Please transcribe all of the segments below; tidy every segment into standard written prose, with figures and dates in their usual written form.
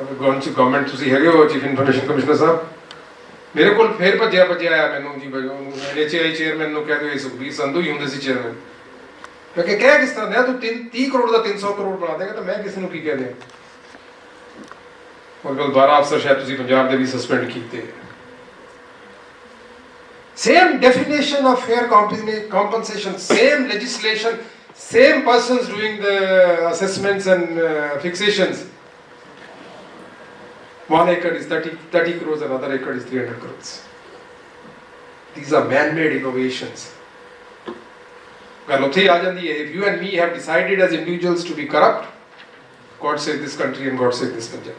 Government ਤੁਸੀਂ ਹੈਗੇ ਹੋ ਚੀਫ ਇਨਫੋਰਮੇਸ਼ਨ ਕਮਿਸ਼ਨਰ ਸਾਹਿਬ ਮੇਰੇ ਕੋਲ ਫੇਰ ਭੱਜਿਆ ਆਇਆ ਮੈਨੂੰ ਜੀ NHAI ਚੇਅਰਮੈਨ ਨੂੰ ਕਹਿ ਦਿਓ ਇਹ ਸੁਖਬੀਰ ਸੰਧੂ ਹੀ ਹੁੰਦੇ ਸੀ ਚੇਅਰਮੈਨ ਮੈਂ ਕਿਹਾ ਕਹਿ ਕਿਸ ਤਰ੍ਹਾਂ ਦਿਆਂ ਤੂੰ 30 ਕਰੋੜ ਦਾ 300 ਕਰੋੜ ਬਣਾ ਦੇਗਾ ਤਾਂ ਮੈਂ ਕਿਸੇ ਨੂੰ ਕੀ ਕਹਿ ਦਿਆਂ ਔਰ ਕੋਲ 12 ਅਫਸਰ ਸ਼ਾਇਦ ਤੁਸੀਂ ਪੰਜਾਬ ਦੇ ਵੀ ਸਸਪੈਂਡ ਕੀਤੇ same definition of fair compensation, same legislation, same persons doing the assessments and fixations. 1 acre is 30 crores, another acre is 300 crores. These are man-made innovations. If you and me have decided as individuals to be corrupt, God save this country and God save this Punjab.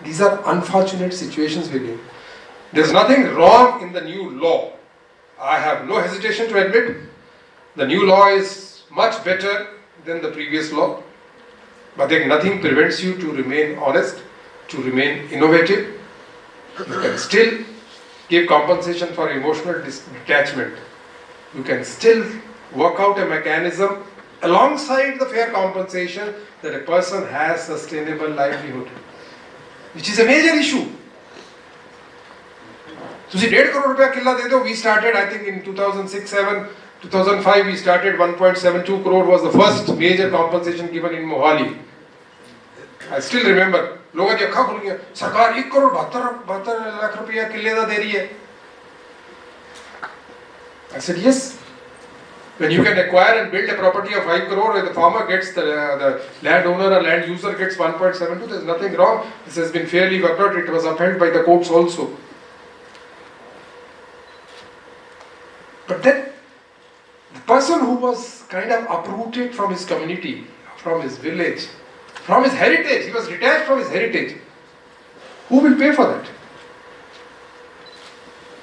These are unfortunate situations we're in. There's nothing wrong in the new law. I have no hesitation to admit the new law is much better than the previous law. But then nothing prevents you to remain honest, to remain innovative. You can still give compensation for emotional detachment. You can still work out a mechanism alongside the fair compensation that a person has sustainable livelihood, which is a major issue. ਤੁਸੀਂ 1.5 ਕਰੋੜ ਰੁਪਇਆ ਕਿੱਲਾ ਦੇ ਦਿਓ we started I think in 2006-7 2005 we started 1.72 crore was the first major compensation given in Mohali. I still remember ਲੋਕਾਂ ਦੀ ਅੱਖਾਂ ਖੁੱਲ ਗਈਆਂ ਸਰਕਾਰ 1 ਕਰੋੜ 72 ਲੱਖ ਰੁਪਇਆ ਕਿੱਲੇ ਦਾ ਦੇ ਰਹੀ ਹੈ I said yes when you can acquire and build a property of 5 crore where the farmer gets the landowner or land user gets 1.72 there's nothing wrong. This has been fairly worked out. It was upheld by the courts also. But then, the person who was kind of uprooted from his community, from his village, from his heritage, he was detached from his heritage. Who will pay for that?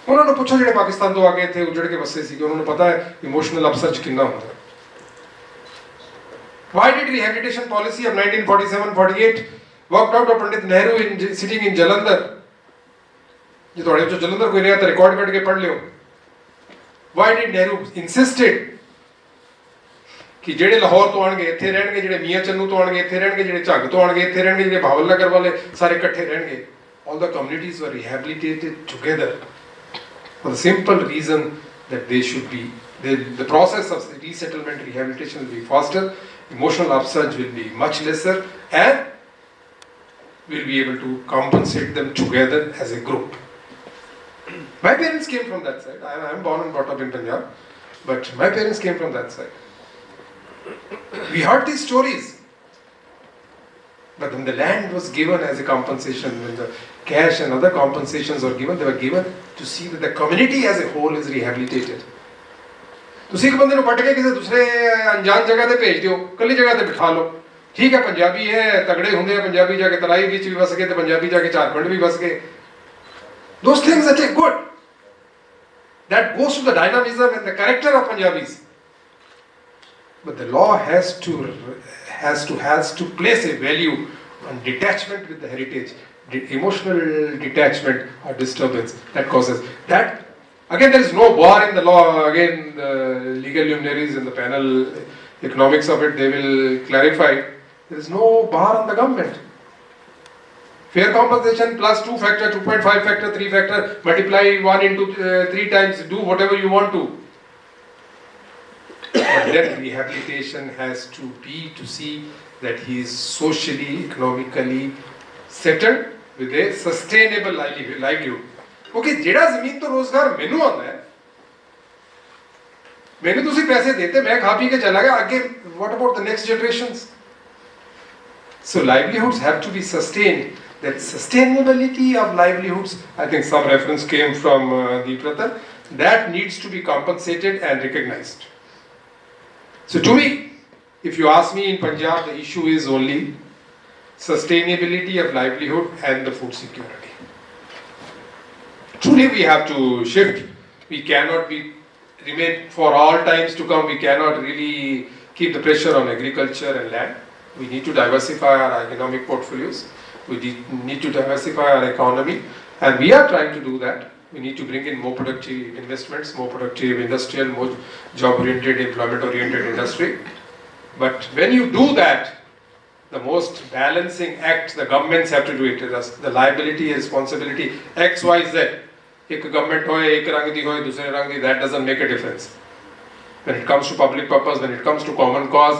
ਉਹਨਾਂ ਨੂੰ ਪੁੱਛੋ ਜਿਹੜੇ ਪਾਕਿਸਤਾਨ ਤੋਂ ਆ ਕੇ ਇੱਥੇ ਉਜੜ ਕੇ ਵਸੇ ਸੀਗੇ ਉਹਨਾਂ ਨੂੰ ਪਤਾ ਹੈ ਇਮੋਸ਼ਨਲ ਅਪਸਰਚ ਕਿੰਨਾ ਹੁੰਦਾ Why did rehabilitation policy of 1947-48 worked out of Pandit Nehru sitting in Jalandhar? ਜੇ ਤੁਹਾਡੇ ਵਿੱਚੋਂ ਜਲੰਧਰ ਕੋਈ ਰਿਹਾ ਤਾਂ ਰਿਕਾਰਡ ਕੱਢ ਕੇ ਪੜ੍ਹ ਲਿਓ Why did Nehru insisted ਕਿ ਜਿਹੜੇ ਲਾਹੌਰ ਤੋਂ ਆਣਗੇ ਇੱਥੇ ਰਹਿਣਗੇ ਜਿਹੜੇ ਮੀਆਂ ਚੰਨੂ ਤੋਂ ਆਣਗੇ ਇੱਥੇ ਰਹਿਣਗੇ ਜਿਹੜੇ ਝੱਗ ਤੋਂ ਆਣਗੇ ਇੱਥੇ ਰਹਿਣਗੇ ਜਿਹੜੇ ਭਾਵਲ ਨਗਰ ਵਾਲੇ ਸਾਰੇ ਇਕੱਠੇ ਰਹਿਣਗੇ all the communities were rehabilitated together for the simple reason that they should be the process of resettlement rehabilitation will be faster emotional upsurge will be much lesser and we'll be able to compensate them together as a group. My parents came from that side. I am born and brought up in Punjab, but my parents came from that side. We heard these stories. But when the land was given as a compensation, when the cash and other compensations were given, they were given to see that the community as a whole is rehabilitated. ਤੁਸੀਂ ਇੱਕ ਬੰਦੇ ਨੂੰ ਪੱਟ ਕੇ ਕਿਸੇ ਦੂਸਰੇ ਅਣਜਾਣ ਜਗ੍ਹਾ ਤੇ ਭੇਜ ਦਿਓ, ਕੱਲੀ ਜਗ੍ਹਾ ਤੇ ਬਿਠਾ ਲਓ। ਠੀਕ ਹੈ ਪੰਜਾਬੀ ਹੈ, ਤਗੜੇ ਹੁੰਦੇ ਆ ਪੰਜਾਬੀ ਜਾ ਕੇ ਤਰਾਈ ਵਿੱਚ ਵੀ ਵਸ ਗਏ ਤੇ ਪੰਜਾਬੀ ਜਾ ਕੇ ਝਾਰਖੰਡ ਵੀ ਵਸ ਗਏ। Those things are good. That goes to the dynamism and the character of Punjabis. But the law has to place a value on detachment with the heritage, emotional detachment or disturbance that causes that. Again, there is no bar in the law. Again, the legal luminaries in the panel, economics of it, they will clarify. There is no bar on the government. Fair compensation plus 2 factor, 2.5 factor, 3 factor, multiply 1 into 3 times, do whatever you want to. But then rehabilitation has to be to see that he is socially, economically settled with a sustainable livelihood. Okay, ਜਿਹੜਾ ਜ਼ਮੀਨ ਤੋਂ ਰੋਜ਼ਗਾਰ ਮੈਨੂੰ ਆਉਂਦਾ ਹੈ ਮੈਨੂੰ ਤੁਸੀਂ ਪੈਸੇ ਦੇਤੇ ਮੈਂ ਖਾ ਪੀ ਕੇ ਚਲਾ ਗਿਆ ਅੱਗੇ what about the next generations? So livelihoods have to be sustained. That sustainability of livelihoods, I think some reference came from Deep Ratan, that needs to be compensated and recognized. So to me, if you ask me in Punjab, the issue is only sustainability of livelihood and the food security. Truly we have to shift. We cannot remain for all times to come, we cannot really keep the pressure on agriculture and land. We need to diversify our economic portfolios. We need to diversify our economy, and we are trying to do that. We need to bring in more productive investments, more productive industrial, more job-oriented, employment-oriented industry. But when you do that, the most balancing act the governments have to do it. The liability, responsibility, X, Y, Z. एक government होए, एक रंग दी होए, दूसरे रंग दी, that doesn't make a difference. When it comes to public purpose, when it comes to common cause,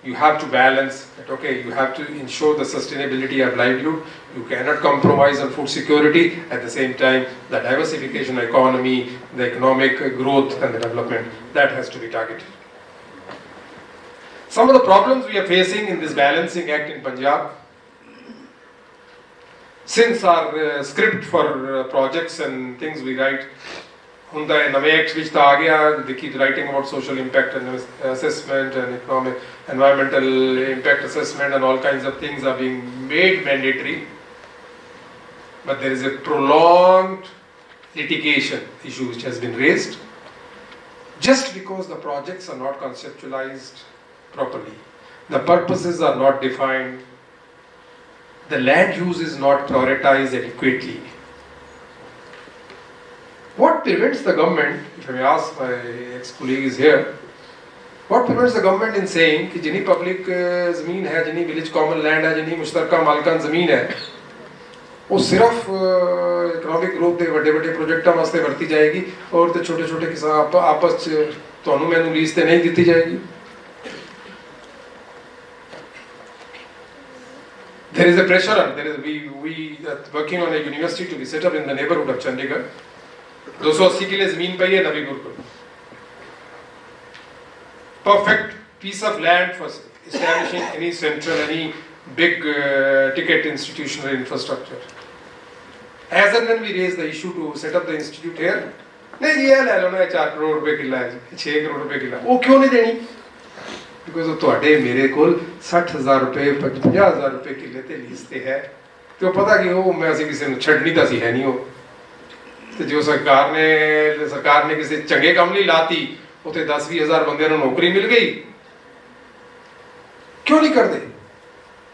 you have to balance that. Okay, you have to ensure the sustainability of livelihood. You cannot compromise on food security. At the same time, the diversification of economy, the economic growth and the development, that has to be targeted. Some of the problems we are facing in this balancing act in Punjab, since our script for projects and things we write, ਹੁੰਦਾ ਹੈ ਨਵੇਂ act ਵਿੱਚ ਤਾਂ ਆ ਗਿਆ, they keep writing about social impact and assessment and economic, environmental impact assessment and all kinds of things are being made mandatory, but there is a prolonged litigation issue which has been raised just because the projects are not conceptualized properly, the purposes are not defined, the land use is not prioritized adequately. What prevents the government, if I may ask, my ex-colleague is here, what prevents the government in saying कि जिनी public ज़मीन है, जिनी village common land है, जिनी मुश्तरका मालकान ज़मीन है, वो सिर्फ economic growth दे बड़े-बड़े प्रोजेक्टां वास्ते वरती जाएगी और तो छोटे-छोटे किसान आपस तोनू मैनू लीज ते नहीं दिती जाएगी. There is a pressure on. We are working on a university to be set up in the neighborhood of Chandigarh. 280 के लिए ज़मीन पाई है नबीपुर को. Perfect piece of land for establishing any central, any big ticket institutional infrastructure. As and when we raise the issue to set up the institute here, नहीं जी ये ले लो ना 4 करोड़ रुपए किला है, 6 करोड़ रुपए किला, वो क्यों नहीं देनी? Because वो ਤੁਹਾਡੇ ਮੇਰੇ ਕੋਲ 60,000 रुपए 50,000 रुपए किले ते लीज ते है, तो पता कि वो मैं ਅਸੀਂ ਕਿਸੇ ਨੂੰ ਛੱਡਣੀ ਤਾਂ ਸੀ ਹੈ ਨਹੀਂ ਉਹ. ਤੇ ਜੋ ਸਰਕਾਰ ਨੇ ਕਿਸੇ ਚੰਗੇ ਕੰਮ ਲਈ ਲਾਤੀ, ਉੱਥੇ 10-20 ਹਜ਼ਾਰ ਬੰਦਿਆਂ ਨੂੰ ਨੌਕਰੀ ਮਿਲ ਗਈ. ਕਿਉਂ ਨਹੀਂ ਕਰਦੇ?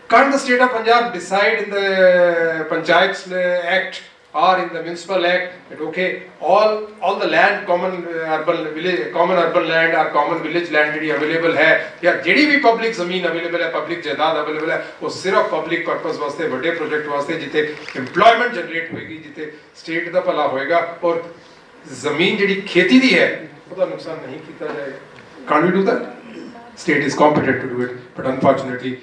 Can't the state of Punjab decide in the Panchayat Act or in the Municipal Act that okay, all the land, common urban land or common village land ਜਿਹੜੀ available ਹੈ, ਜਾਂ ਜਿਹੜੀ ਵੀ public ਜ਼ਮੀਨ available ਹੈ, public ਜਾਇਦਾਦ available ਹੈ, ਉਹ ਸਿਰਫ public purpose ਵਾਸਤੇ, ਵੱਡੇ project ਵਾਸਤੇ, ਜਿੱਥੇ employment generate ਹੋਏਗੀ, ਜਿੱਥੇ state ਦਾ ਭਲਾ ਹੋਏਗਾ, ਔਰ ਜ਼ਮੀਨ ਜਿਹੜੀ ਖੇਤੀ ਦੀ ਹੈ ਉਹਦਾ ਨੁਕਸਾਨ ਨਹੀਂ ਕੀਤਾ ਜਾਏਗਾ. Can't we do that? State is competent to do it, but unfortunately,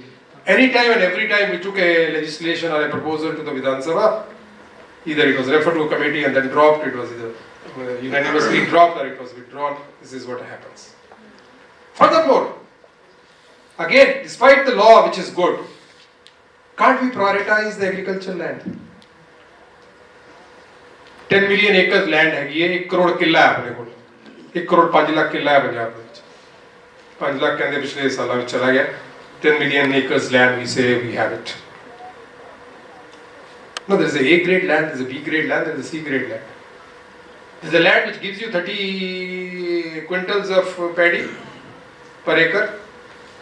any time and every time we took a legislation or a proposal to the Vidhan Sabha, either it was referred to a committee and then dropped, it was either unanimously dropped or it was withdrawn. This is what happens. Furthermore, again, despite the law which is good, can't we prioritize the agricultural land? 10 million acres land हैगी है, 1 करोड़ किला है अपने को, 1 करोड़ 5 लाख किला है पंजाब में. 5 लाख कहते पिछले साल में चला गया. 10 million acres land, we say we have it. No, there is a A grade land, there is a B grade land, there is a C grade land. There is a land which gives you 30 quintals of paddy per acre.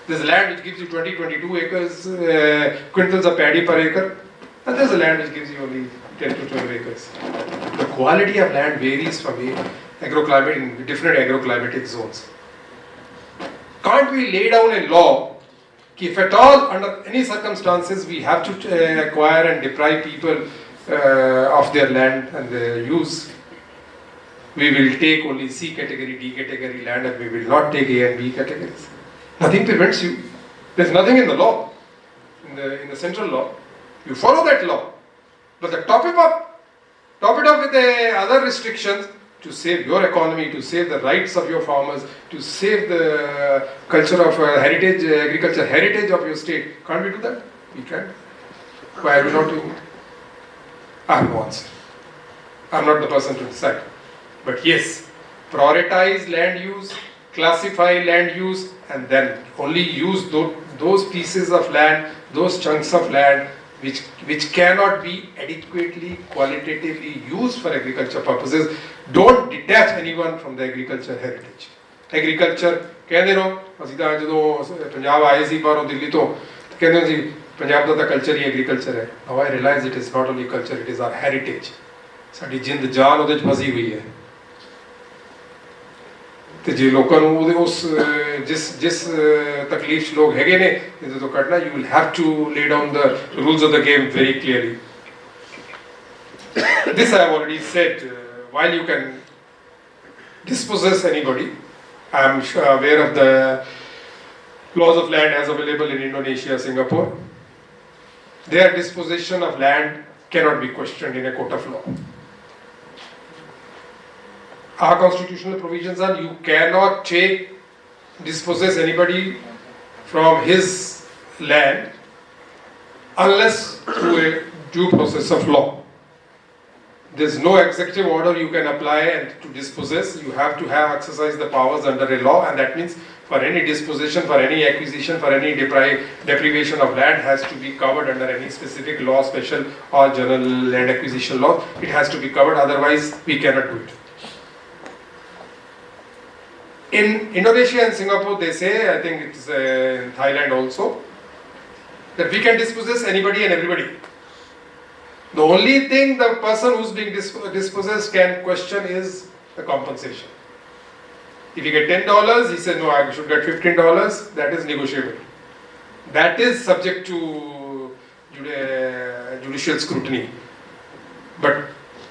There is a land which gives you 20-22 acres, quintals of paddy per acre. And there is a land which gives you only 10 to 12 acres. The quality of land varies from agroclimate in different agroclimatic zones. Can't we lay down a law that if at all under any circumstances we have to acquire and deprive people of their land and their use, we will take only C category, D category land and we will not take A and B categories. Nothing prevents you. There's nothing in the law, in the central law. You follow that law, but top it up with the other restrictions to save your economy, to save the rights of your farmers, to save the culture of agriculture heritage of your state. Can't we do that? We can. Why are we not doing it? I have no answer. I'm not the person to decide. But yes, prioritize land use, classify land use, and then only use those pieces of land, those chunks of land which cannot be adequately, qualitatively used for agriculture purposes. Don't detach anyone from the agriculture heritage. Agriculture, ਕਹਿੰਦੇ ਰਹੋ, ਅਸੀਂ ਤਾਂ ਜਦੋਂ ਪੰਜਾਬ ਆਏ ਸੀ ਬਾਹਰੋਂ ਦਿੱਲੀ ਤੋਂ, ਕਹਿੰਦੇ ਸੀ ਪੰਜਾਬ ਦਾ ਤਾਂ ਕਲਚਰ ਹੀ ਐਗਰੀਕਲਚਰ ਹੈ. Now I realize it is not only culture, it is our heritage. ਸਾਡੀ ਜਿੰਦ ਜਾਨ ਉਹਦੇ 'ਚ ਫਸੀ ਹੋਈ ਹੈ. ਤੇ ਜੇ ਲੋਕਾਂ ਨੂੰ ਉਸ जिस तकलीफ लोग हैगे ने इधर तो करना, you will have to lay down the rules of the game very clearly. This I have already said. While you can dispossess anybody, I am aware of the laws of land as available in Indonesia, Singapore. Their disposition of land cannot be questioned in a court of law. Our constitutional provisions are you cannot dispossess anybody from his land unless through a due process of law. There's no executive order you can apply and to dispossess. You have to have exercise the powers under a law, and that means for any disposition, for any acquisition, for any deprivation of land has to be covered under any specific law, special or general land acquisition law. It has to be covered, otherwise we cannot do it. In Indonesia and Singapore, they say, I think it's in Thailand also, that we can dispossess anybody and everybody. The only thing the person who's being dispossessed can question is the compensation. If you get $10, he says, no, I should get $15, that is negotiable. That is subject to judicial scrutiny. But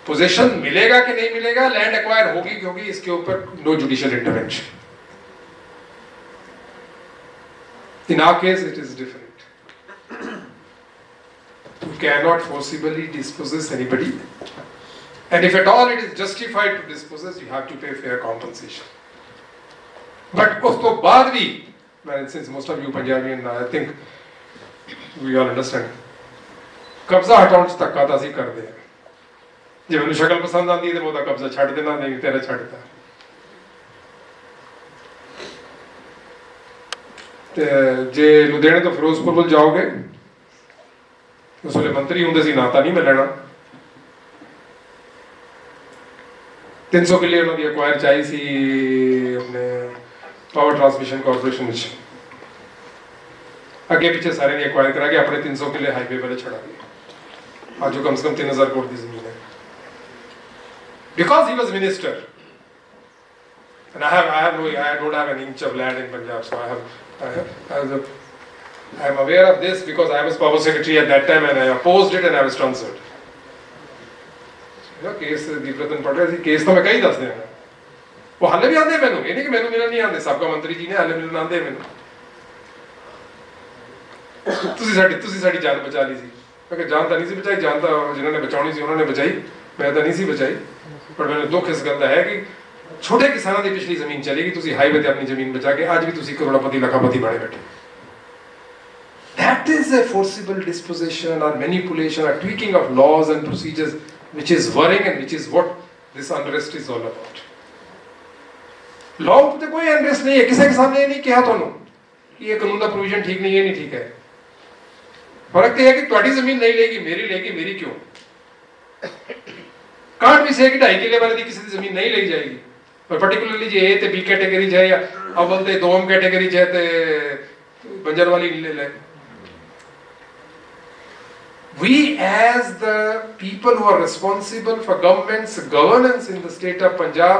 possession मिलेगा कि नहीं मिलेगा, land acquire होगी कि होगी, इसके ऊपर no judicial intervention. In our case, it is different. You cannot forcibly dispossess anybody, and if at all it is justified to dispossess, you have to pay fair compensation. But ਉਸ ਤੋਂ ਬਾਅਦ ਵੀ, since most of you Punjabi and I think we all understand, ਕਬਜ਼ਾ ਹਟਾਉਣ 'ਚ ਧੱਕਾ ਤਾਂ ਅਸੀਂ ਕਰਦੇ ਹਾਂ. ਜੇ ਮੈਨੂੰ ਸ਼ਕਲ ਪਸੰਦ ਆਉਂਦੀ ਹੈ ਤਾਂ ਉਹਦਾ ਕਬਜ਼ਾ ਛੱਡ ਦੇਣਾ, ਨਹੀਂ ਤੇਰਾ ਛੱਡਦਾ. ਤੇ ਜੇ ਲੁਧਿਆਣੇ ਤੋਂ ਫਿਰੋਜ਼ਪੁਰ ਵੱਲ ਜਾਓਗੇ, ਉਸ ਵੇਲੇ ਮੰਤਰੀ ਹੁੰਦੇ ਸੀ, ਨਾ ਤਾਂ ਨਹੀਂ ਮਿਲਣਾ. 300 ਕਿੱਲੇ ਉਹਨਾਂ ਦੀ ਅਕਵਾਇਰ ਚਾਹੀ ਸੀ ਆਪਣੇ ਪਾਵਰ ਟਰਾਂਸਮਿਸ਼ਨ ਕਾਰਪੋਰੇਸ਼ਨ ਵਿੱਚ. ਅੱਗੇ ਪਿੱਛੇ ਸਾਰਿਆਂ ਦੀ ਅਕਵਾਇਰ ਕਰਾ ਕੇ ਆਪਣੇ 300 ਕਿੱਲੇ ਹਾਈਵੇ ਵਾਲੇ ਛੜਾ ਗਏ. ਅੱਜ ਉਹ ਕਮ ਸੇ ਕਮ 3000 ਕਰੋੜ ਦੀ ਜ਼ਮੀਨ ਹੈ. Because he was minister, and I don't have an inch of land in Punjab, so I am aware of this because I was power secretary at that time and I opposed it and I was transferred. केस दीपरतन पढ़ रहे थे, case तो मैं कई दस देना, वो हाले भी आते मैनू, ये नहीं कि मैनू मिलना नहीं आते, सबका मंत्री जी ने हाले मिलना आते मैनू. ਤੁਸੀਂ ਸਾਡੀ ਜਾਨ ਬਚਾ ਲਈ ਸੀ. ਮੈਂ ਕਿਹਾ ਜਾਨ ਤਾਂ ਨਹੀਂ ਸੀ ਬਚਾਈ, ਜਾਨ ਤਾਂ ਜਿਨ੍ਹਾਂ ਨੇ ਬਚਾਉਣੀ ਸੀ ਉਹਨਾਂ ਨੇ ਬਚਾਈ, ਮੈਂ ਤਾਂ ਨਹੀਂ ਸੀ ਬਚਾਈ. ਪਰ ਮੈਨੂੰ ਦੁੱਖ ਇਸ ਗੱਲ ਦਾ ਹੈ ਕਿ ਛੋਟੇ ਕਿਸਾਨਾਂ ਦੀ ਪਿਛਲੀ ਜ਼ਮੀਨ ਚਲੀ ਗਈ, ਤੁਸੀਂ ਹਾਈਵੇ ਤੇ ਆਪਣੀ ਜ਼ਮੀਨ ਬਚਾ ਕੇ ਅੱਜ ਵੀ ਤੁਸੀਂ ਕਰੋੜਪਤੀ ਲੱਖਾਪਤੀ ਬਣੇ ਬੈਠੇ. That is a forcible dispossession or manipulation or tweaking of laws and procedures which is worrying and which is what this unrest is all about. Law ਤੇ ਕੋਈ unrest ਨਹੀਂ ਹੈ, ਕਿਸੇ ਕਿਸਾਨ ਨੇ ਨਹੀਂ ਕਿਹਾ ਤੁਹਾਨੂੰ ਕਿ ਇਹ ਕਾਨੂੰਨ ਦਾ ਪ੍ਰੋਵੀਜ਼ਨ ਠੀਕ ਨਹੀਂ ਹੈ, ਨਹੀਂ ਠੀਕ ਹੈ. ਫਰਕ ਇਹ ਹੈ ਕਿ ਤੁਹਾਡੀ ਜ਼ਮੀਨ ਨਹੀਂ ਲਏਗੀ, ਮੇਰੀ ਕਿਉਂ? ਕਾਂਟ ਵੀ ਸੇ ਕਿ 2.5 ਕਿੱਲੇ ਵਾਲੇ ਦੀ ਕਿਸੇ ਦੀ ਜ਼ਮੀਨ ਨਹੀਂ ਲਈ ਜਾਏਗੀ, ਪਰ ਪਾਰਟਿਕੂਲਰਲੀ ਜੇ A ਤੇ B ਕੈਟਾਗਰੀ ਚ ਹੈ ਜਾਂ ਅਵਲ ਤੇ ਦੋਮ ਕੈਟਾਗਰੀ ਚ ਹੈ ਤੇ ਬੰਜਰ ਵਾਲੀ ਲੈ ਲੈ. We as the people who are responsible for government's governance in the state of Punjab,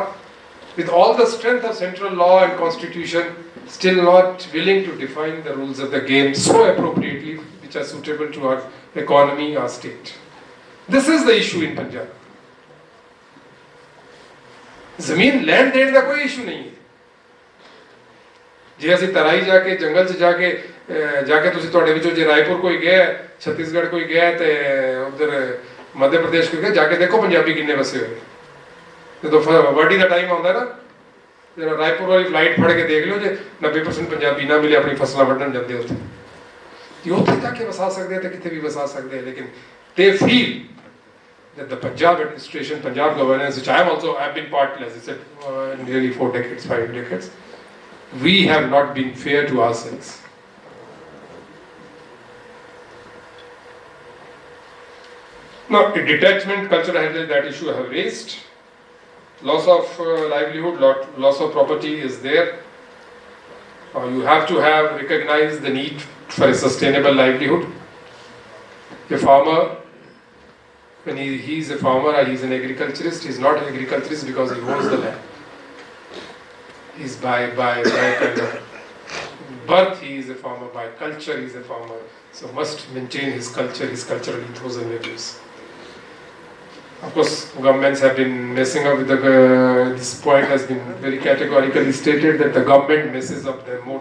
with all the strength of central law and constitution, still not willing to define the rules of the game so appropriately which are suitable to our economy, our state. This is the issue in Punjab. ਜ਼ਮੀਨ ਲੈਣ ਦੇਣ ਦਾ ਕੋਈ issue ਨਹੀਂ ਹੈ. ਜੇ ਅਸੀਂ ਤਰਾਈ ਜਾ ਕੇ ਜੰਗਲ 'ਚ ਜਾ ਕੇ ਤੁਸੀਂ ਤੁਹਾਡੇ ਵਿੱਚੋਂ ਜੇ ਰਾਏਪੁਰ ਕੋਈ ਗਿਆ, ਛੱਤੀਸਗੜ੍ਹ ਕੋਈ ਗਿਆ ਤੇ ਉਧਰ ਮੱਧ ਪ੍ਰਦੇਸ਼ ਕੋਈ ਗਿਆ, ਜਾ ਕੇ ਦੇਖੋ ਪੰਜਾਬੀ ਕਿੰਨੇ ਵਸੇ ਹੋਏ. ਜਦੋਂ ਵਾਢੀ ਦਾ ਟਾਈਮ ਆਉਂਦਾ ਨਾ, ਜਿਹੜਾ ਰਾਏਪੁਰ ਵਾਲੀ ਫਲਾਈਟ ਫੜ ਕੇ ਦੇਖ ਲਿਓ, ਜੇ 90% ਪੰਜਾਬੀ ਨਾ ਮਿਲੇ ਆਪਣੀ ਫਸਲਾਂ ਵੱਢਣ ਜਾਂਦੇ ਉੱਥੇ, ਤੇ ਉੱਥੇ ਜਾ ਕੇ ਵਸਾ ਸਕਦੇ ਆ ਤੇ ਕਿੱਥੇ ਵੀ ਵਸਾ ਸਕਦੇ ਆ. ਲੇਕਿਨ they feel that the Punjab administration, Punjab governance, which I have been part, as I said, nearly 4 decades, 5 decades, we have not been fair to ourselves. Now, a detachment culture handle that issue I have raised. Loss of livelihood, loss of property is there. You have to recognize the need for a sustainable livelihood. A farmer, when he is a farmer or he is an agriculturist, he is not an agriculturist because he owns the land. He is by kind of birth he is a farmer, by culture he is a farmer, so must maintain his culture, his cultural ethos and values. Of course, governments have been messing up with this point has been very categorically stated that the government messes up them more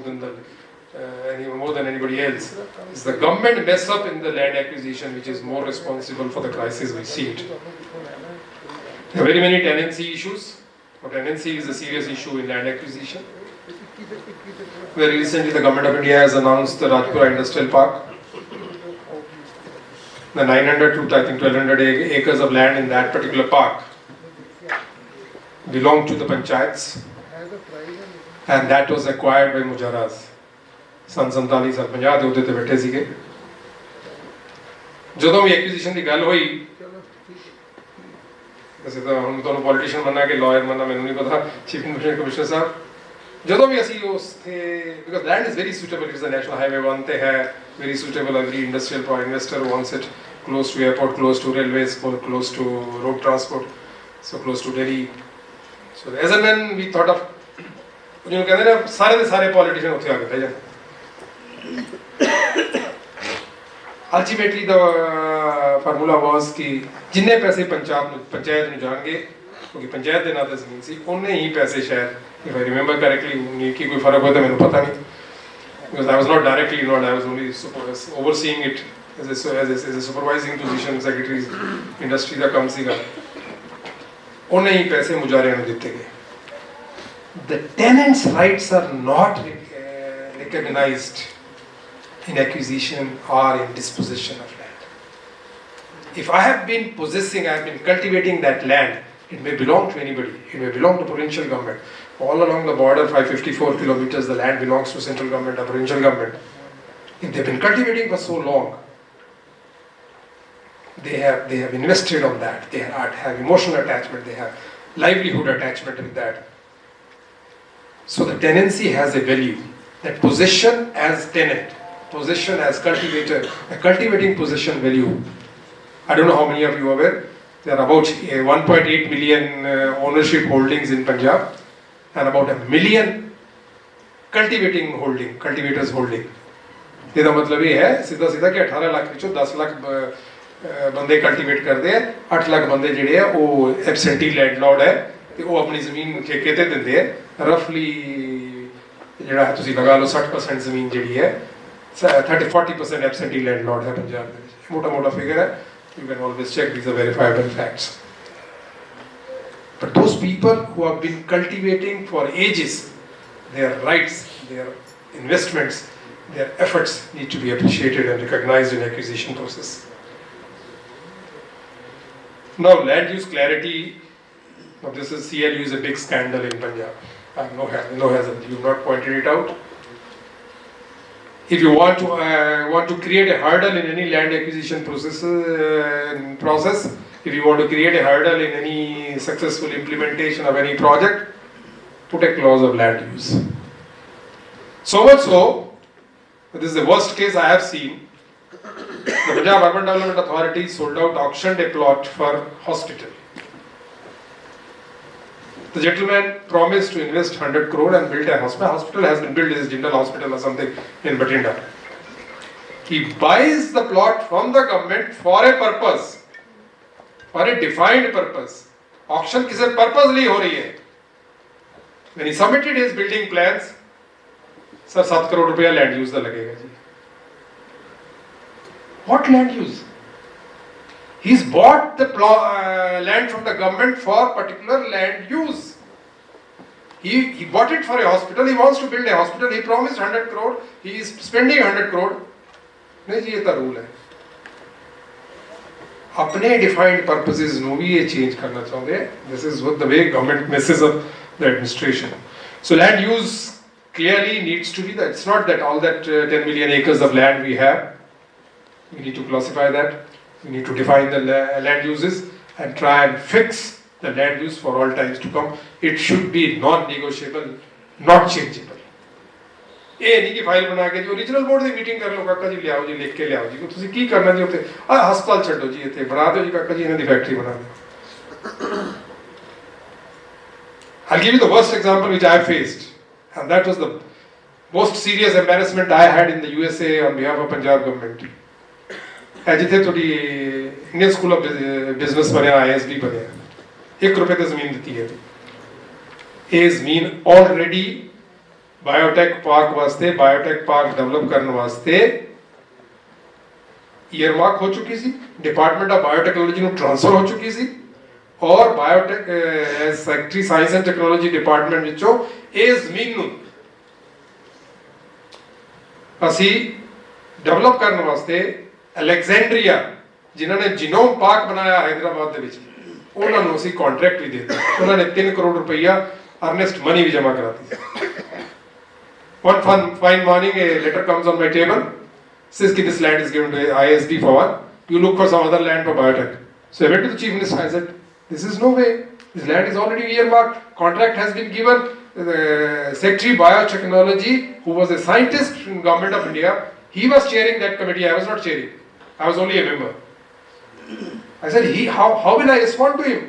than anybody else. It's the government mess up in the land acquisition which is more responsible for the crisis we see it. There are very many tenancy issues. Tenancy is a serious issue in land acquisition. Very recently the government of India has announced the Rajpura Industrial Park. The 900 to I think 1200 acres of land in that particular park belong to the panchayats, and that was acquired by Mujaras. सनसन 50 ਦੇ ਉਹਦੇ ਤੇ ਬੈਠੇ ਸੀਗੇ ਜਦੋਂ ਵੀ acquisition ਦੀ ਗੱਲ ਹੋਈ ਵੈਸੇ ਤਾਂ ਹੁਣ ਤੁਹਾਨੂੰ ਪੋਲੀਟੀਸ਼ੀਅਨ ਮੰਨਾ ਕਿ ਲਾਇਰ ਮੰਨਾ ਮੈਨੂੰ ਨਹੀਂ ਪਤਾ ਚੀਫ ਮਿਨਿਸਟਰ ਕਮਿਸ਼ਨਰ ਸਾਹਿਬ ਜਦੋਂ ਵੀ ਅਸੀਂ ਉਸ ਤੇ because land is very suitable it's the national highway 1 ਤੇ ਹੈ very suitable every industrial investor wants it close to airport, close to railways, close to road transport, so close to Delhi. So as and when we thought of ਜਿਹਨੂੰ ਕਹਿੰਦੇ ਨੇ ਸਾਰੇ ਦੇ ਸਾਰੇ politician ਉੱਥੇ ਆ ਕੇ ਬਹਿ ਜਾਣ ultimately the formula was ਕਿ ਜਿੰਨੇ ਪੈਸੇ ਪੰਚਾਇਤ ਨੂੰ ਜਾਣਗੇ ਕਿਉਂਕਿ ਪੰਚਾਇਤ ਦੇ ਨਾਂ ਤੇ ਜ਼ਮੀਨ ਸੀ ਉਹਨੇ ਹੀ ਪੈਸੇ ਸ਼ਾਇਦ if I remember correctly ਨਹੀਂ ਕਿ ਕੋਈ ਫਰਕ ਹੋਇਆ ਤਾਂ ਮੈਨੂੰ ਪਤਾ ਨਹੀਂ because I was not directly involved, I was only overseeing it as a supervising position, secretaries industry ਦਾ ਕੰਮ ਸੀਗਾ ਉਹਨੇ ਹੀ ਪੈਸੇ ਮੁਜਾਰਿਆਂ ਨੂੰ ਦਿੱਤੇ ਗਏ. The tenants' rights are not recognized in acquisition or in disposition of land. If I have been possessing, I have been cultivating that land, it may belong to anybody, it may belong to provincial government. All along the border, 554 kilometers, the land belongs to central government or provincial government. If they've been cultivating for so long, they have invested on that, they have emotional attachment, they have livelihood attachment with that. So the tenancy has a value. That possession as tenant, possession as cultivator, a cultivating possession value. I don't know how many of you are aware, there are about 1.8 million ownership holdings in Punjab and about 1 million cultivators holding. ਇਹਦਾ ਮਤਲਬ ਇਹ ਹੈ ਸਿੱਧਾ ਕਿ 18 ਲੱਖ ਵਿੱਚੋਂ 10 ਲੱਖ ਬੰਦੇ cultivate ਕਰਦੇ ਆ 8 ਲੱਖ ਬੰਦੇ ਜਿਹੜੇ ਆ ਉਹ ਐਬਸੈਂਟੀ ਲੈਂਡਲੌਰਡ ਹੈ ਤੇ ਉਹ ਆਪਣੀ ਜ਼ਮੀਨ ਠੇਕੇ ਤੇ ਦਿੰਦੇ ਆ ਰਫਲੀ ਜਿਹੜਾ ਤੁਸੀਂ ਲਗਾ ਲਓ 60% ਜ਼ਮੀਨ ਜਿਹੜੀ ਹੈ 30-40% ਐਬਸੈਂਟੀ ਲੈਂਡਲੌਰਡ ਹੈ ਪੰਜਾਬ ਦੇ ਵਿੱਚ ਮੋਟਾ ਫਿਗਰ ਹੈ you can always check, these are verifiable facts. But those people who have been cultivating for ages, their rights, their investments, their efforts need to be appreciated and recognized in acquisition process. Now land use clarity, now this is CLU is a big scandal in Punjab. I have no hazard, you have not pointed it out. If you want to create a hurdle in any land acquisition process, if you want to create a hurdle in any successful implementation of any project, put a clause of land use. So much so, this is the worst case I have seen. The Punjab Urban Development Authority auctioned a plot for hospital. The gentleman promised to invest 100 crore and build a hospital. Hospital has been built, this is Jindal Hospital or something in Bathinda. He buys the plot from the government for a purpose, for a defined purpose. Auction किसी purpose लिए हो रही है. When he submitted his building plans, sir 7 crore रुपया land use का लगेगा जी. What land use? He's bought the land from the government for particular land use. He bought it for a hospital. He wants to build a hospital. He promised 100 crore. He is spending 100 crore. नहीं जी ये तो rule है. अपने defined purposes ਨੂੰ ਵੀ ਇਹ change करना चाहते हैं. This is what the way government messes up the administration. So land use clearly needs to be that. It's not that all that 10 million acres of land we have. We need to classify that. We need to define the land uses and try and fix the land use for all times to come. It should be non-negotiable, not changeable. ਇਹ ਨਹੀਂ ਕਿ file ਬਣਾ ਕੇ ਜੀ original board ਦੀ meeting ਕਰ ਲਓ ਕਾਕਾ ਜੀ ਲਿਆਓ ਜੀ ਲਿਖ ਕੇ ਲਿਆਓ ਜੀ ਤੁਸੀਂ ਕੀ ਕਰਨਾ ਜੀ ਉੱਥੇ ਹਸਪਤਾਲ ਛੱਡੋ ਜੀ ਇੱਥੇ ਬਣਾ ਦਿਓ ਜੀ ਕਾਕਾ ਜੀ ਇਹਨਾਂ ਦੀ ਫੈਕਟਰੀ ਬਣਾ ਦਿਓ. I'll give you the worst example which I faced, and that was most serious embarrassment I had in the USA on behalf of Punjab government. जिथे थोड़ी इंडियन स्कूल ऑफ बिजनेस बनया, ISB बनया, ₹1 की जमीन दी है। ये जमीन ऑलरेडी बायोटेक पार्क वास्ते, बायोटेक पार्क डेवलप करने वास्ते ईयरमार्क हो चुकी सी, डिपार्टमेंट ऑफ बायोटेक्नोलॉजी ਨੂੰ ट्रांसफर हो चुकी सी और biotech secretary science and technology department ਵਿੱਚੋਂ ਇਹ ਜ਼ਮੀਨ ਨੂੰ ਅਸੀਂ ਡਿਵੈਲਪ ਕਰਨ ਵਾਸਤੇ ਅਲੈਗਜ਼ੈਂਡਰੀਆ ਜਿਨ੍ਹਾਂ ਨੇ ਜੀਨੋਮ ਪਾਰਕ ਬਣਾਇਆ ਹੈਦਰਾਬਾਦ ਦੇ ਵਿੱਚ ਉਹਨਾਂ ਨੂੰ ਅਸੀਂ ਕੰਟਰੈਕਟ ਵੀ ਦੇ ਦਿੱਤਾ। ਉਹਨਾਂ ਨੇ 3 ਕਰੋੜ ਰੁਪਈਆ अर्नेस्ट मनी भी जमा कराती। One fine morning a letter comes on my table, says that this land is given to ISB for one, you look for some other land for biotech. So I went to the chief minister, I said, this is no way, this land is already earmarked, contract has been given, the Secretary Biotechnology, who was a scientist in government of India, he was chairing that committee, I was not chairing, I was only a member. I said, how will I respond to him?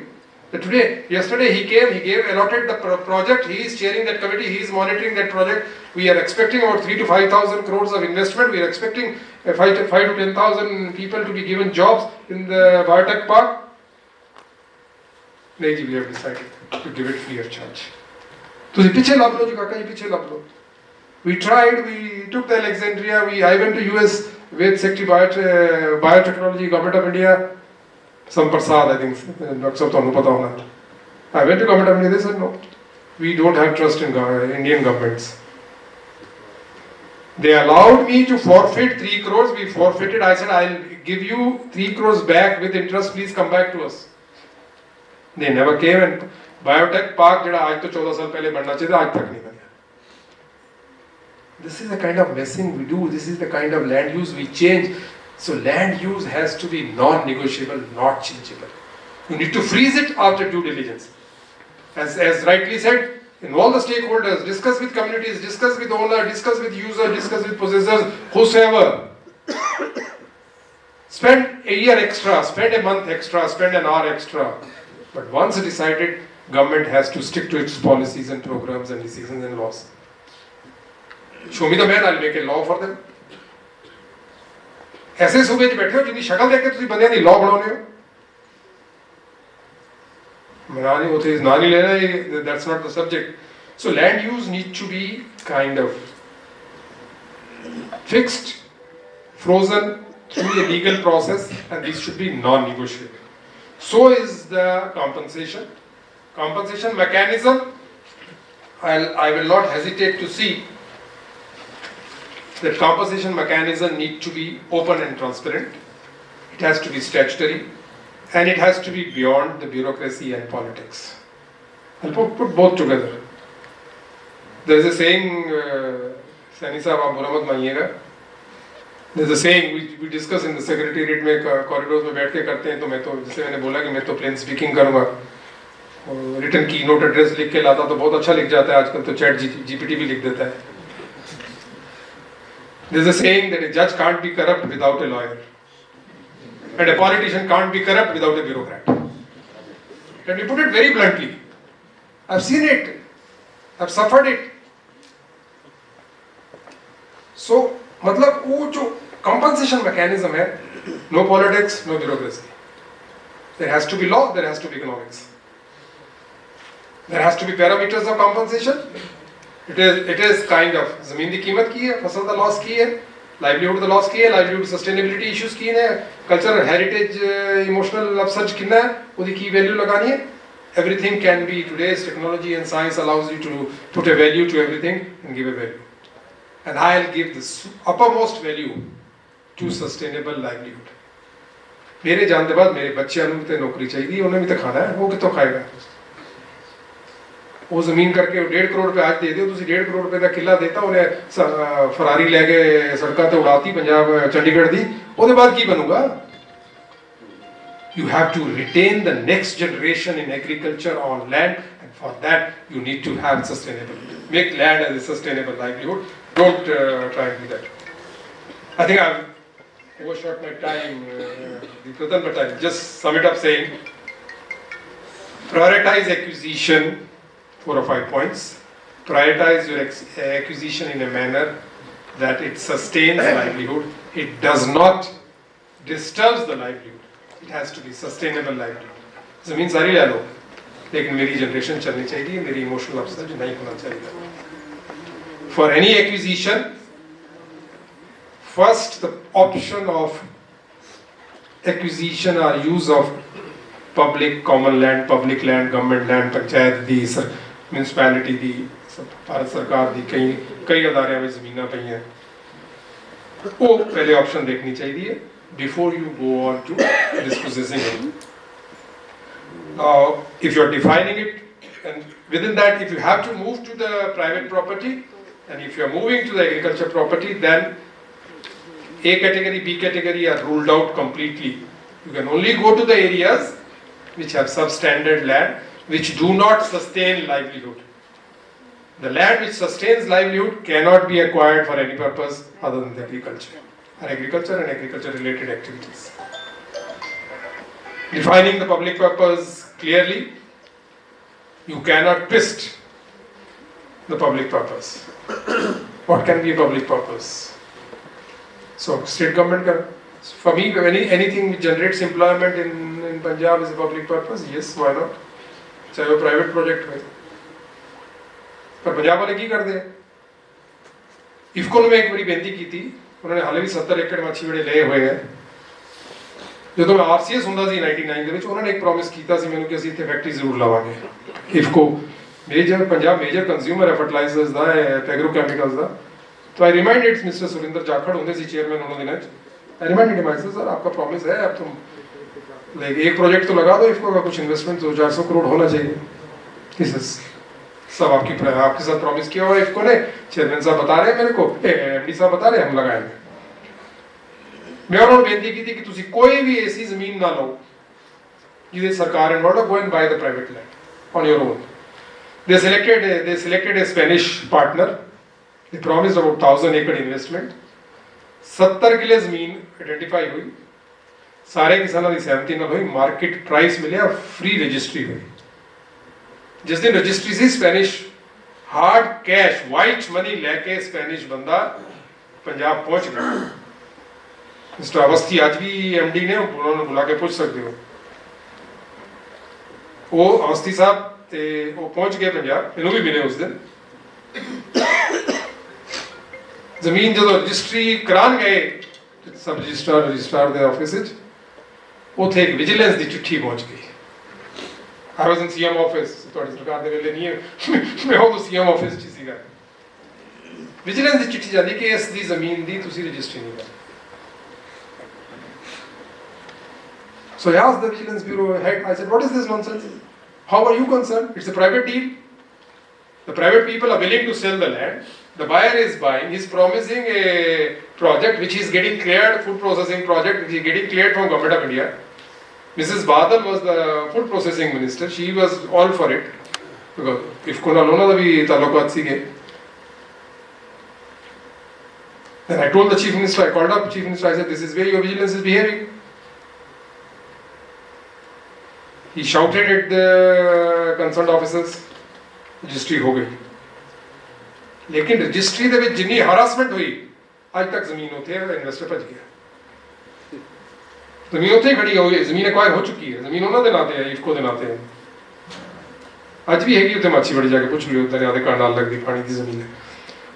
Yesterday he came, allotted the project, he is chairing that committee, he is monitoring that project. We are expecting about 3,000 to 5,000 crores of investment. We are expecting 5,000 to 10,000 people to be given jobs in the biotech park. No, we have decided to give it free of charge. So piche lab lo ji kaka ji, piche lab lo. We tried, we took the Alexandria, I went to US with Secretary Biotechnology, Government of India. Some Prasad, I think, Dr. Pata. I went to government of India, they said no, we don't have trust in Indian governments. They allowed me to forfeit 3 crores, we forfeited, I said I'll give you 3 crores back with interest, please come back to us. They never came and biotech park jada aaj to 14 saal pehle banna chahiye aaj tak nahi bana. This is the kind of messing we do, this is the kind of land use we change. So land use has to be non-negotiable, not changeable. You need to freeze it after due diligence. As rightly said, involve the stakeholders, discuss with communities, discuss with owner, discuss with user, discuss with possessors, whosoever. Spend a year extra, spend a month extra, spend an hour extra. But once decided, government has to stick to its policies and programs and decisions and laws. Show me the man, I'll make a law for them. ऐसे सूबे च बैठे हो जिनकी शक्ल देख के तुसी बंदियां दी लॉ बनाउने हो। मैं नहीं उसे ना नहीं ले रहा, that's not the subject. So land use needs to be kind of fixed, frozen through the legal process, and this should be non-negotiable. So is the compensation mechanism. I will not hesitate to see the compensation mechanism needs to be open and transparent. It has to be statutory, and it has to be beyond the bureaucracy and politics. I'll put both together. There is a saying, Sani Sahab, aap Muhammad maniega. There is a saying we discuss in the secretariat में corridors में बैठ के करते हैं, तो मैं तो जैसे मैंने बोला कि मैं तो plain speaking करूँगा, written keynote address लिख के लाता तो बहुत अच्छा लिख जाता है, आजकल तो chat GPT भी लिख देता है. There's a saying that a judge can't be corrupt without a lawyer, and a politician can't be corrupt without a bureaucrat. Let me put it very bluntly. I've seen it. I've suffered it. So, मतलब वो जो compensation mechanism है, no politics, no bureaucracy. There has to be law, there has to be economics. There has to be parameters of compensation. It is kind of ज़मीन की कीमत की है, फसल का लॉस की है, livelihood का लॉस की है, livelihood sustainability issues की है, cultural heritage emotional upsurge कितना है, उसकी की value लगानी है. Everything can be, today's technology and science allows you to put a value to everything and give a value. And I'll give this uppermost value to sustainable livelihood. मेरे जानते बाद मेरे बच्चों को तो नौकरी चाहिए, उन्हें भी तो खाना है, वो कितना खाएगा? वो जमीन करके 1.5 करोड़ रुपए आज दे दो, तुसी 1.5 करोड़ रुपए का किला देता, उन्हें फरारी लेके सड़कों पे उड़ाती पंजाब चंडीगढ़ दी, उसके बाद की बनूंगा? You have to retain the next generation in agriculture on land, and for that you need to have sustainability. Make land as a sustainable livelihood. Don't try and do that. I think I've overshot my time, but I'll just sum it up saying, prioritize acquisition, 4 or 5 points. prioritize your acquisition in a manner that it sustains livelihood. It does not disturbs the livelihood. It has to be sustainable livelihood. ज़मीन सारी ले लो, लेकिन मेरी generation चलनी चाहिए, मेरी emotional upset नहीं होना चाहिए. For any acquisition, first the option of acquisition or use of public common land, government land, panchayat the, municipality दी, भारत सरकार दी, कई अदारे में ज़मीनां पई हैं, वो पहले ऑप्शन देखनी चाहिए before you go on to dispossessing it. Now, if you are defining it, and within that, if you have to move to the private property, and if you are moving to the agriculture property, then A category, B category are ruled out completely. You can only go to the areas which have substandard land, which do not sustain livelihood. The land which sustains livelihood cannot be acquired for any purpose other than the agriculture and agriculture related activities. Defining the public purpose clearly, you cannot twist the public purpose. What can be a public purpose? So state government for me, anything which generates employment in Punjab is a public purpose. Yes, why not? चाहे वो private project हो. पर पंजाब वाले की करते हैं? इफको ने एक बड़ी बेनती की थी, उन्होंने हाले भी 70 एकड़ मच्छी बड़े ले हुए हैं. जो तो मैं RCS ਹੁੰਦਾ ਸੀ 99 ਦੇ ਵਿੱਚ, ਉਹਨਾਂ ਨੇ ਇੱਕ ਪ੍ਰੋਮਿਸ ਕੀਤਾ ਸੀ ਮੈਨੂੰ ਕਿ ਅਸੀਂ ਇੱਥੇ ਫੈਕਟਰੀ ਜ਼ਰੂਰ ਲਾਵਾਂਗੇ. IFFCO major Punjab major consumer ਹੈ ਫਰਟੀਲਾਈਜ਼ਰਸ ਦਾ, ਐਗਰੋ ਕੈਮੀਕਲਸ ਦਾ. तो आई रिमाइंडेड मिस्टर सुरेंद्र जाखड़ होंगे सी चेयरमैन उन्होंने दिनों आई रिमाइंडेड हिम, सर आपका प्रॉमिस है, अब तुम लाइक एक प्रोजेक्ट तो लगा दो, इफको का कुछ इन्वेस्टमेंट 200-400 करोड़ होना चाहिए. सब आपके साथ प्रॉमिस किया हुआ इफको ने. चेयरमैन साहब बता रहे हैं मेरे को, MD साहब बता रहे हैं हम लगाएंगे. मैं उन्होंने बेनती की थी कि तुसी कोई भी ऐसी जमीन ना लो जिसे सरकार involve, go and by the private land on your own. They selected a Spanish partner. They promised about 1,000 acre investment. 70 किले जमीन आइडेंटिफाई हुई, सारे किसानों की सहमति नाल हुई, मार्केट प्राइस मिले, फ्री रजिस्ट्री हुई. जिस दिन रजिस्ट्री सी, Spanish hard cash white money लेके स्पेनिश बंदा पंजाब पहुंच गया. मिस्टर अवस्थी आज भी MD ने, उन्होंने बुला के पूछ सकते हो. वो अवस्थी साहब वो पहुंच गए पंजाब, मैनू भी मिले उस दिन. जमीन जो रजिस्ट्री करान गए सब रजिस्ट्रार दे ऑफिस विच, उत्थे एक विजिलेंस दी चिट्ठी पहुंच गई. I was in CM office, तुहाडी सरकार दे वेले नहीं है, मैं उस CM ऑफिस च सीगा. विजिलेंस दी चिट्ठी जांदी कि इस दी जमीन दी तुसी रजिस्ट्री नहीं कर. So I asked the vigilance bureau head, I said, what is this nonsense? How are you concerned? It's a private deal. The private people are willing to sell the land. The buyer is buying. He's promising a project which is getting cleared, food processing project which is getting cleared from Government of India. Mrs. Badal was the food processing minister. She was all for it. Because if Kuna Lona bhi talukat sige. Then I told the chief minister, I called up chief minister, I said, this is where your vigilance is behaving. He shouted at the concerned officers, registry हो गई. लेकिन registry दे विच जिन्नी harassment हुई, आज तक जमीन उथे investor भज गया. जमीन उथे ही खड़ी हुई, जमीन एक्वायर हो चुकी है, जमीन उन्होंने नाते है, इफको दे नाते है. आज भी हैगी उथे माछी बड़ी, जाके पूछ लियो, दरिया दे कंडाल लगदी पानी दी जमीन है.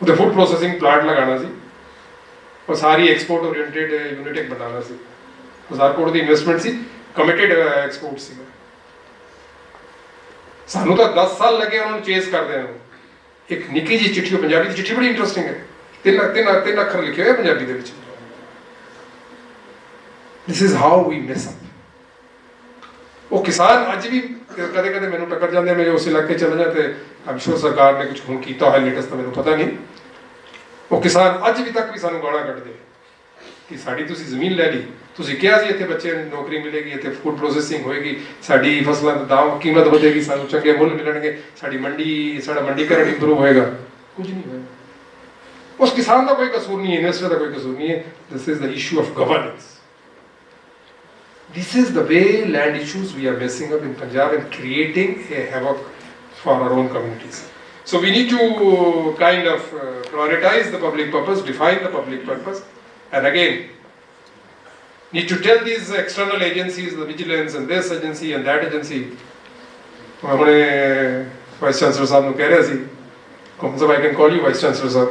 उथे फूड प्रोसेसिंग प्लांट लगाना सी और सारी एक्सपोर्ट ओरिएंटेड यूनिट एक बनाना सी. 1000 करोड़ दी इन्वेस्टमेंट सी, कमिटेड एक्सपोर्ट सी. सानू तो 10 साल लगे उन्होंने चेस कर दें. एक निकी जी चिट्ठी, पंजाबी की चिट्ठी बड़ी इंटरेस्टिंग है, 3 अक्षर लिखे हुए पंजाबी दे विच. This is how we mess up. वो किसान अज भी कदे कदे मैनू टक्कर जाते, मैं उस इलाके चले जाते, आई एम श्योर सरकार ने कुछ हुण कीता है लेटेस्ट, तो मैनू पता नहीं. वो किसान अज भी तक भी सानू गालां कढदे कि साडी तुसीं जमीन ले ली, ਤੁਸੀਂ ਕਿਹਾ ਸੀ ਇੱਥੇ ਬੱਚੇ ਨੂੰ ਨੌਕਰੀ ਮਿਲੇਗੀ, ਇੱਥੇ ਫੂਡ ਪ੍ਰੋਸੈਸਿੰਗ ਹੋਏਗੀ, ਸਾਡੀ ਫਸਲਾਂ ਦਾ ਦਾਮ ਕੀਮਤ ਵਧੇਗੀ, ਸਾਨੂੰ ਚੰਗੇ ਮੁੱਲ ਮਿਲਣਗੇ, ਸਾਡਾ ਮੰਡੀਕਰਨ ਇੰਪਰੂਵ ਹੋਏਗਾ. ਕੁਝ ਨਹੀਂ ਹੋਇਆ. ਉਸ ਕਿਸਾਨ ਦਾ ਕੋਈ ਕਸੂਰ ਨਹੀਂ ਹੈ, ਇਨਵੈਸਟਰ ਦਾ ਕੋਈ ਕਸੂਰ ਨਹੀਂ ਹੈ. This is the issue of governance. This is the way land issues we are messing up in Punjab and creating a havoc for our own communities. So we need to kind of prioritize the public purpose, define the public purpose, and again, need to tell these external agencies, the vigilance and this agency and that agency. ਹੁਣੇ vice chancellor ਸਾਹਿਬ ਨੂੰ ਕਹਿ ਰਿਹਾ ਸੀ, I can call you vice chancellor ਸਾਹਿਬ,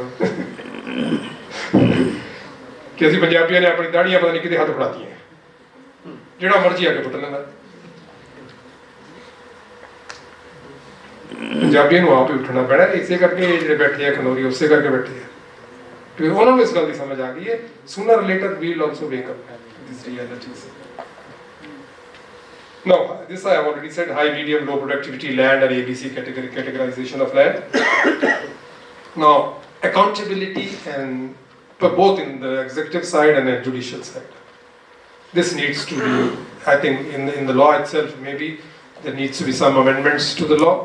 ਕਿ ਅਸੀਂ ਪੰਜਾਬੀਆਂ ਨੇ ਆਪਣੀ ਦਾੜੀਆਂ ਪਤਾ ਨਹੀਂ ਕਿਤੇ ਹੱਥ ਫੜਾਤੀਆਂ, ਜਿਹੜਾ ਮਰਜ਼ੀ ਆ ਕੇ ਪੁੱਟ ਲੈਂਦਾ। ਪੰਜਾਬੀਆਂ ਨੂੰ ਆਪ ਹੀ ਉੱਠਣਾ ਪੈਣਾ, ਇਸੇ ਕਰਕੇ ਜਿਹੜੇ ਬੈਠੇ ਆ ਖਨੌਰੀ ਉਸੇ ਕਰਕੇ ਬੈਠੇ ਆ, ਕਿਉਂਕਿ ਉਹਨਾਂ ਨੂੰ ਇਸ ਗੱਲ ਦੀ ਸਮਝ ਆ ਗਈ ਹੈ, sooner or later we will also wake up to these realities. Now, this I have already said, high, medium, low productivity land and ABC categorization of land. Now, accountability and both in the executive side and the judicial side. This needs to be, I think, in the law itself, maybe there needs to be some amendments to the law.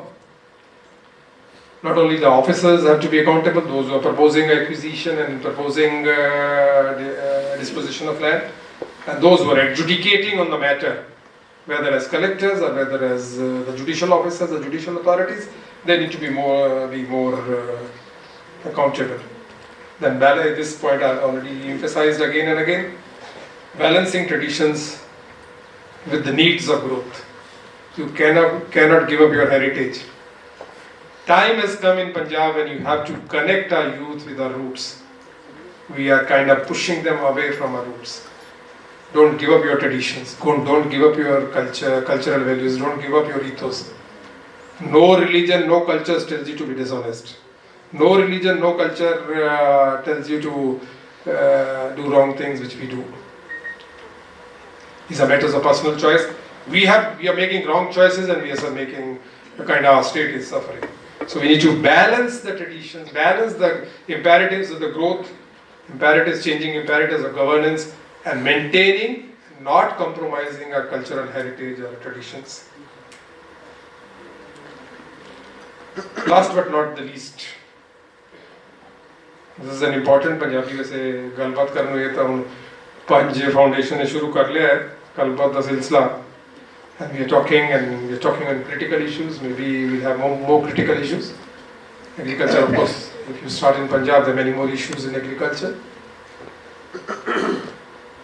Not only the officers have to be accountable, those who are proposing acquisition and proposing disposition of land, and those who are adjudicating on the matter, whether as collectors or whether as the judicial officers, the judicial authorities, they need to be more accountable. Then this point I already emphasized again and again, balancing traditions with the needs of growth. You cannot give up your heritage. Time has come in Punjab when you have to connect our youth with our roots. We are kind of pushing them away from our roots. Don't give up your traditions. Don't give up your cultural values. Don't give up your ethos. No religion, no culture tells you to be dishonest. No religion, no culture tells you to do wrong things which we do. These are matters of personal choice. We are making wrong choices and we are making kind of our state is suffering. So we need to balance the traditions, balance the imperatives of the growth, changing imperatives of governance, and maintaining, not compromising our cultural heritage or traditions. Last but not the least, this is an important Punjabi वैसे गलबात करने हुए तो हम पंज foundation ने शुरू कर लिया है गलबात का सिलसिला. And we are talking on critical issues. Maybe we'll have more critical issues. Agriculture, of course, if you start in Punjab, there are many more issues in agriculture.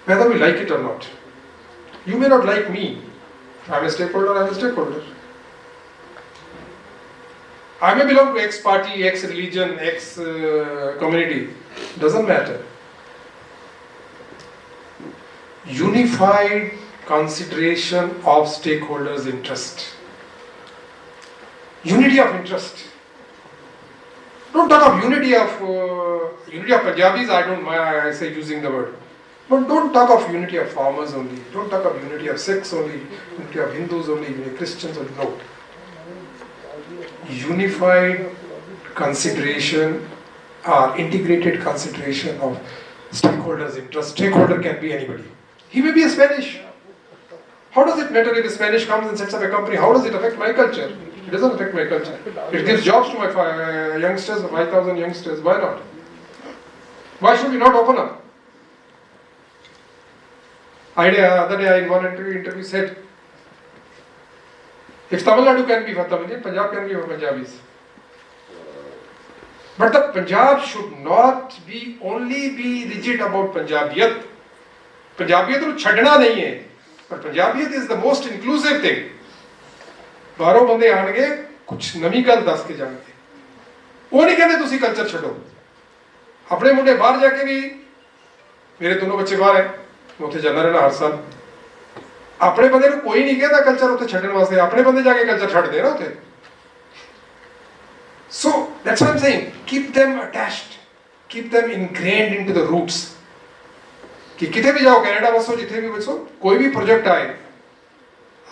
Whether we like it or not. You may not like me. I'm a stakeholder, I'm a stakeholder. I may belong to X party, X religion, X community. Doesn't matter. Unified consideration of stakeholders' interest. Unity of interest. Don't talk of unity of Punjabis. I don't mind, I say using the word. But don't talk of unity of farmers only. Don't talk of unity of Sikhs only, unity of Hindus only, unity of Christians only. No. Unified consideration or integrated consideration of stakeholders' interest. Stakeholder can be anybody. He may be a Spanish. How does it matter if a Spanish comes and sets up a company? How does it affect my culture? It doesn't affect my culture. It gives jobs to my youngsters, 5,000 youngsters. Why not? Why should we not open up? Other day in one interview said, if Tamil Nadu can be for Tamilians, Punjab can be for Punjabis. But the Punjab should not only be rigid about Punjabiyat. Punjabiyat को छड़ना नहीं है. But Punjabiyat is the most inclusive thing. बाहरों बंदे आएंगे कुछ नवी गल दस के जाएंगे. वो नहीं कहते तुसी कल्चर छड़ो. अपने मुंडे बाहर जाके भी मेरे दोनों बच्चे बाहर हैं. मैं उठे जाना रहना हर साल. अपने बंदे को कोई नहीं कहता कल्चर उठे छड़ने वास्ते. अपने बंदे जाके कल्चर छड़ दे ना उठे. So that's what I'm saying. Keep them attached. Keep them ingrained into the roots. कि किथे भी जाओ कनाडा बसो जिथे भी बसो कोई भी प्रोजेक्ट आए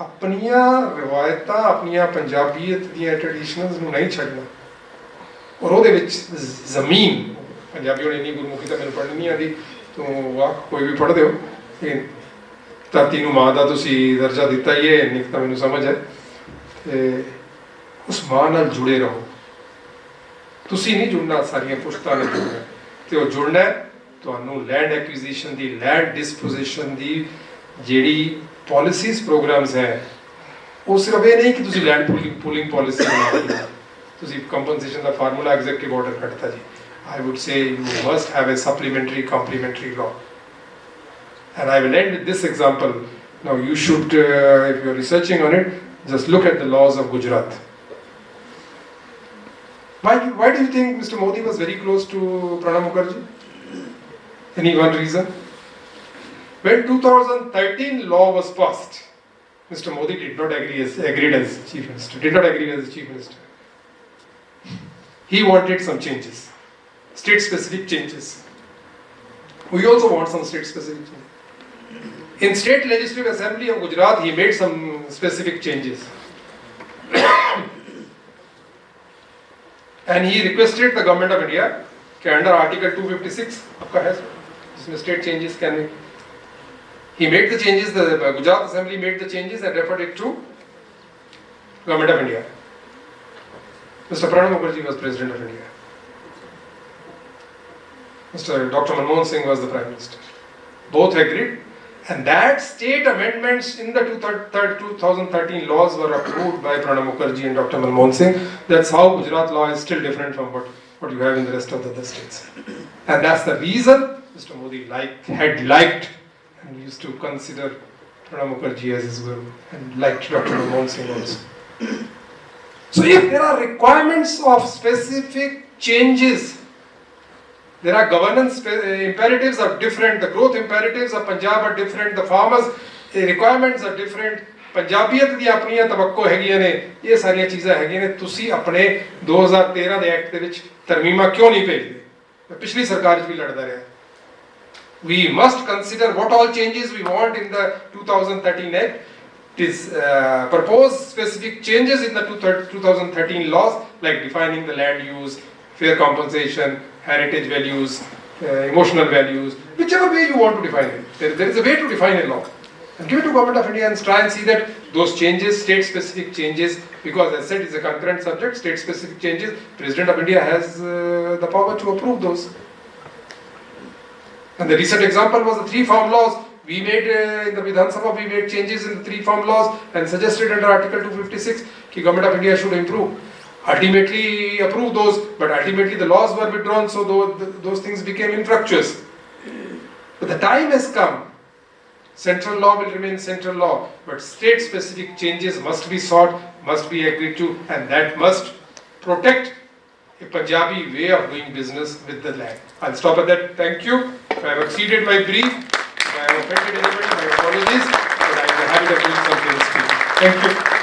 अपनिया रिवायतां अपनिया पंजाबीयत ਦੀਆਂ ट्रेडिशनल्स ਨੂੰ ਨਹੀਂ ਛੱਡਣਾ ਔਰ ਉਹਦੇ ਵਿੱਚ ਜ਼ਮੀਨ ਪੰਜਾਬੀਆਂ ਨੇ ਇੰਨੀ ਗੁਰਮੁਖੀ ਤਾਂ ਮੈਨੂੰ ਪੜ੍ਹਨੀ ਨਹੀਂ ਆਦੀ ਤੂੰ ਵਾਹ ਕੋਈ ਵੀ ਪੜ੍ਹ ਦਿਓ ਇਹ ਧਰਤੀ ਨੂੰ ਮਾਂ ਦਾ ਤੁਸੀਂ ਦਰਜਾ ਦਿੱਤਾ ਹੀ ਹੈ ਇੰਨੀ ਤਾਂ ਮੈਨੂੰ ਸਮਝ ਹੈ ਤੇ ਉਸ ਮਾਂ ਨਾਲ ਜੁੜੇ ਰਹੋ ਤੁਸੀਂ ਨਹੀਂ ਜੁੜਨਾ ਸਾਰੀਆਂ ਪੁਸ਼ਤਾਂ ਨੇ ਜੁੜਨਾ ਤੇ ਉਹ ਜੁੜਨਾ ਤੁਹਾਨੂੰ ਲੈਂਡ ਐਕੁਇਜ਼ੀਸ਼ਨ ਦੀ ਲੈਂਡ ਡਿਸਪੋਜੀਸ਼ਨ ਦੀ ਜਿਹੜੀ ਪਾਲਿਸੀਜ਼ ਪ੍ਰੋਗਰਾਮਸ ਹੈ ਉਹ ਸਿਰਫ ਇਹ ਨਹੀਂ ਕਿ ਤੁਸੀਂ ਲੈਂਡ ਪੂਲਿੰਗ ਪਾਲਿਸੀ ਬਣਾ ਤੁਸੀਂ compensation ਦਾ formula executive order ਕੱਢਤਾ ਜੀ. I would say you must have a supplementary complementary law. And I will end with this example. Now you should, if you are researching on it, just look at the laws of Gujarat. Why do you think Mr. Modi was very close to Pranab Mukherjee? Any one reason? When 2013 law was passed, Mr. Modi did not agreed as Chief Minister, did not agree as Chief Minister. He wanted some changes, state-specific changes. We also want some state-specific changes. In State Legislative Assembly of Gujarat, he made some specific changes. And he requested the government of India कि under Article 256 आपका है इसमें state changes can be. He made the changes, the Gujarat Assembly made the changes and referred it to government of India. Mr. Pranab Mukherjee was President of India. Mr. Dr. Manmohan Singh was the Prime Minister. Both agreed, and that state amendments in the 2013 laws were approved by Pranab Mukherjee and Dr. Manmohan Singh. That's how Gujarat law is still different from what you have in the rest of the other states. And that's the reason Mr. Modi had liked and used to consider Pranab Mukherjee as his guru and liked Dr. Manmohan Singh also. So if there are requirements of specific changes, there are governance imperatives are different, the growth imperatives of Punjab are different, the farmers requirements are different, पंजाबीयत दी अपनियां तवक्को हैगियां ने, ये सारियां चीज़ां हैगियां ने, तुसी अपने 2013 ਦੇ act ਦੇ ਵਿੱਚ ਤਰਮੀਮਾਂ ਕਿਉਂ ਨਹੀਂ ਭੇਜਦੇ? ਮੈਂ ਪਿਛਲੀ ਸਰਕਾਰ 'ਚ ਵੀ ਲੜਦਾ ਰਿਹਾ. We must consider what all changes we want in the 2013 act. It is propose specific changes in the 2013 laws, like defining the land use, fair compensation, heritage values, emotional values, whichever way you want to define it. There is a way to define a law. And give it to Government of India and try and see that those changes, state-specific changes, because as I said, it's a concurrent subject, state-specific changes, President of India has the power to approve those. And the recent example was the 3 farm laws. We made, in the Vidhan Sabha, we made changes in the 3 farm laws and suggested under Article 256 that Government of India should improve. Ultimately approved those, but ultimately the laws were withdrawn, so those things became infructuous. But the time has come. Central law will remain central law, but state-specific changes must be sought, must be agreed to, and that must protect a Punjabi way of doing business with the land. I'll stop at that. Thank you. If I have exceeded my brief, if I have offended anybody, my apologies, but I am in the habit of doing some things. Thank you.